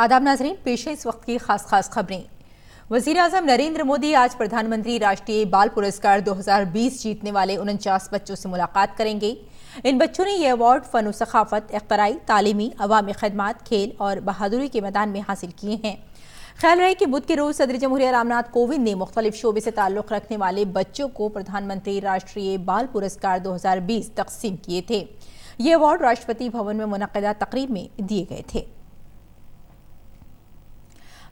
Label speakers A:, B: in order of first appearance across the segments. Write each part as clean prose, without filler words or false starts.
A: आदाब नाजरीन, पेश है इस वक्त की खास खबरें। वजीर आजम नरेंद्र मोदी आज प्रधानमंत्री राष्ट्रीय बाल पुरस्कार 2020 जीतने वाले 49 बच्चों से मुलाकात करेंगे। इन बच्चों ने ये अवार्ड फन सखाफत, इख्तराई, तालीमी, अवामी खदमात, खेल और बहादुरी के मैदान में हासिल किए हैं। ख्याल रहे कि बुध के रोज सदर जमहूरिया रामनाथ कोविंद ने मुख्तलिफ शोबे से ताल्लुक रखने वाले बच्चों को प्रधानमंत्री राष्ट्रीय बाल पुरस्कार 2020 तकसीम किए थे। ये अवार्ड राष्ट्रपति भवन में मुनक्किदा तकरीब में दिए गए थे।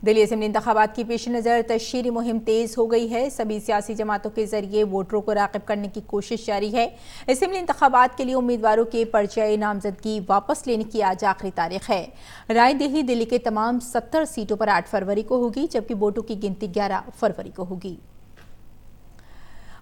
A: दिल्ली असेंबली इंतखाबात की पेश नज़र तशहीरी मुहिम तेज हो गई है। सभी सियासी जमातों के जरिए वोटरों को राग़िब करने की कोशिश जारी है। असेंबली इंतखाबात के लिए उम्मीदवारों के पर्चे नामजदगी वापस लेने की आज आखिरी तारीख है। रायदही दिल्ली के तमाम 70 सीटों पर 8 फरवरी को होगी, जबकि वोटों की गिनती 11 फरवरी को होगी।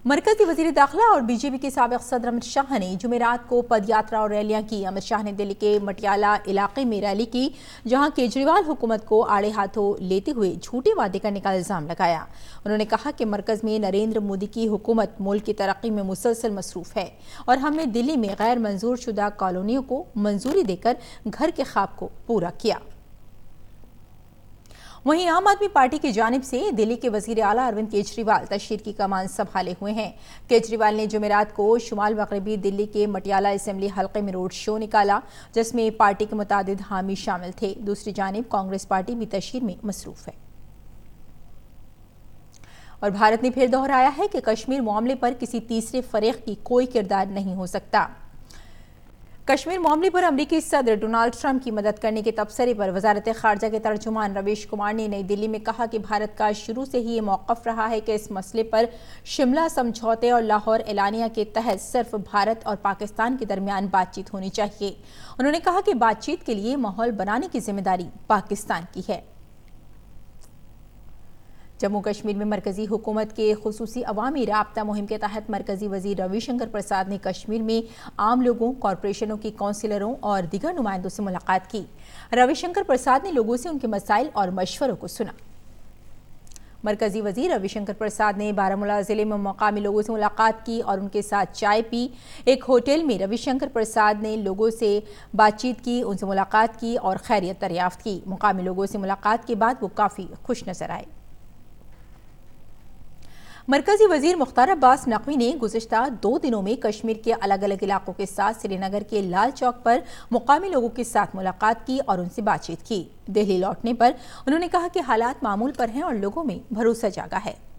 A: मरकजी वजीर दाखिला और बीजेपी के साबिक सदर अमित शाह ने जुमेरात को पदयात्रा और रैलियां की। अमित शाह ने दिल्ली के मटियाला इलाके में रैली की, जहां केजरीवाल हुकूमत को आड़े हाथों लेते हुए झूठे वादे करने का इल्जाम लगाया। उन्होंने कहा कि मरकज में नरेंद्र मोदी की हुकूमत मुल्क की तरक्की में मुसलसल मसरूफ है और हमने दिल्ली में गैर मंजूर शुदा कॉलोनियों को मंजूरी देकर घर के ख्वाब को पूरा किया। वहीं आम आदमी पार्टी की जानिब से दिल्ली के वजीर आला अरविंद केजरीवाल तशहीर की कमान संभाले हुए हैं। केजरीवाल ने जुमेरात को शुमाल मगरबी दिल्ली के मटियाला असेंबली हल्के में रोड शो निकाला, जिसमें पार्टी के मुतादिद हामी शामिल थे। दूसरी जानिब कांग्रेस पार्टी भी तशहीर में मसरूफ है। और भारत ने फिर दोहराया है कि कश्मीर मामले पर किसी तीसरे फरीक की कोई किरदार नहीं हो सकता। कश्मीर मामले पर अमरीकी सदर डोनाल्ड ट्रंप की मदद करने के तबसरे पर वजारत खारजा के तर्जुमान रवीश कुमार ने नई दिल्ली में कहा कि भारत का शुरू से ही ये मौक़िफ़ रहा है कि इस मसले पर शिमला समझौते और लाहौर एलानिया के तहत सिर्फ भारत और पाकिस्तान के दरमियान बातचीत होनी चाहिए। उन्होंने कहा कि बातचीत के लिए माहौल बनाने की जिम्मेदारी पाकिस्तान की है। जम्मू कश्मीर में मरकजी हुकूमत के खुसूसी अवामी राब्ता मुहिम के तहत मरकजी वजीर रविशंकर प्रसाद ने कश्मीर में आम लोगों, कॉरपोरेशनों के काउंसिलरों और दीगर नुमाइंदों से मुलाकात की। रविशंकर प्रसाद ने लोगों से उनके मसाइल और मशवरों को सुना। मरकजी वजीर रविशंकर प्रसाद ने बारामूला जिले में मकामी लोगों से मुलाकात की और उनके साथ चाय पी। एक होटल में रविशंकर प्रसाद ने लोगों से बातचीत की, उनसे मुलाकात की और खैरियत दरियाफ्त की। मुकामी लोगों से मुलाकात के बाद वो काफ़ी खुश नजर आए। मरकजी वजीर मुख्तार अब्बास नकवी ने गुज़िश्ता 2 दिनों में कश्मीर के अलग अलग इलाकों के साथ श्रीनगर के लाल चौक पर मुकामी लोगों के साथ मुलाकात की और उनसे बातचीत की। दिल्ली लौटने पर उन्होंने कहा कि हालात मामूल पर हैं और लोगों में भरोसा जागा है।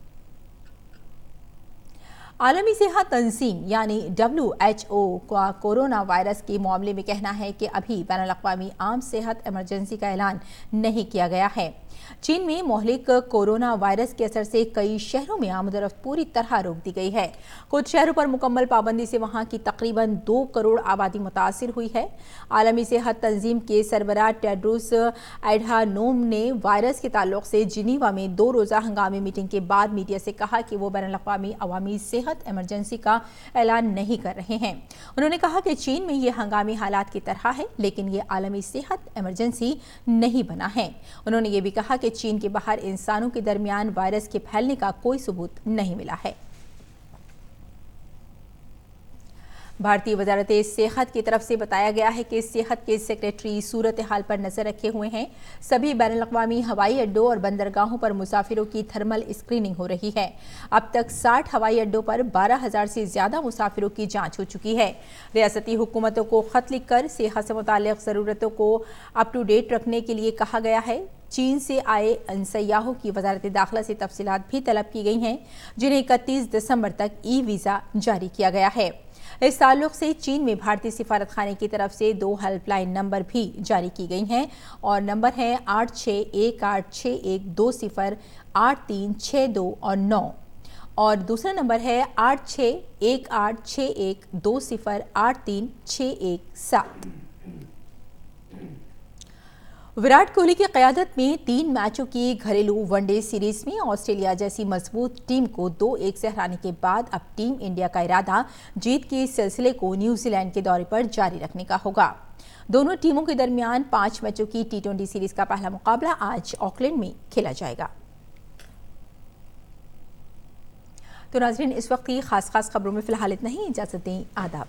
A: आलमी सेहत तंजीम यानी WHO का कोरोना वायरस के मामले में कहना है कि अभी बैनुल-अक़वामी आम सेहत इमरजेंसी का ऐलान नहीं किया गया है। चीन में मोहलिक कोरोना वायरस के असर से कई शहरों में आमदरफ्त पूरी तरह रोक दी गई है। कुछ शहरों पर मुकम्मल पाबंदी से वहां की तकरीबन 2 करोड़ आबादी मुतासिर हुई है। आलमी सेहत तंजीम के सरबराह टेड्रोस एडहानोम ने वायरस के ताल्लुक से जिनीवा में 2 रोज़ा हंगामी मीटिंग के बाद मीडिया से कहा कि वो बैनुल-अक़वामी अवामी सेहत इमरजेंसी का ऐलान नहीं कर रहे हैं। उन्होंने कहा कि चीन में ये हंगामी हालात की तरह है, लेकिन ये आलमी सेहत इमरजेंसी नहीं बना है। उन्होंने ये भी कहा कि चीन के बाहर इंसानों के दरमियान वायरस के फैलने का कोई सबूत नहीं मिला है। भारतीय वजारत सेहत की तरफ से बताया गया है कि सेहत के सेक्रेटरी सूरत हाल पर नजर रखे हुए हैं। सभी बैनुल-अक़वामी हवाई अड्डों और बंदरगाहों पर मुसाफिरों की थर्मल स्क्रीनिंग हो रही है। अब तक 60 हवाई अड्डों पर 12,000 से ज्यादा मुसाफिरों की जांच हो चुकी है। रियासती हुकूमतों को खत लिखकर सेहत से मुताल्लिक ज़रूरतों को अप टू डेट रखने के लिए कहा गया है। चीन से आए इन सयाहों की वजारत दाखिला से तफसीलात भी तलब की गई हैं, जिन्हें 31 दिसंबर तक ई-वीज़ा जारी किया गया है। इस ताल्लुक से चीन में भारतीय सिफारत खाने की तरफ से 2 हेल्पलाइन नंबर भी जारी की गई हैं और नंबर है 861861208362 और 9 और दूसरा नंबर है 86186120836117। विराट कोहली की क़यादत में 3 मैचों की घरेलू वनडे सीरीज में ऑस्ट्रेलिया जैसी मजबूत टीम को 2-1 से हराने के बाद अब टीम इंडिया का इरादा जीत के सिलसिले को न्यूजीलैंड के दौरे पर जारी रखने का होगा। दोनों टीमों के दरमियान 5 मैचों की T20 सीरीज का पहला मुकाबला आज ऑकलैंड में खेला जाएगा। तो नाज़रीन, इस वक्त की खास खबरों में फिलहाल इतना ही। इजाज़त दें। आदाब।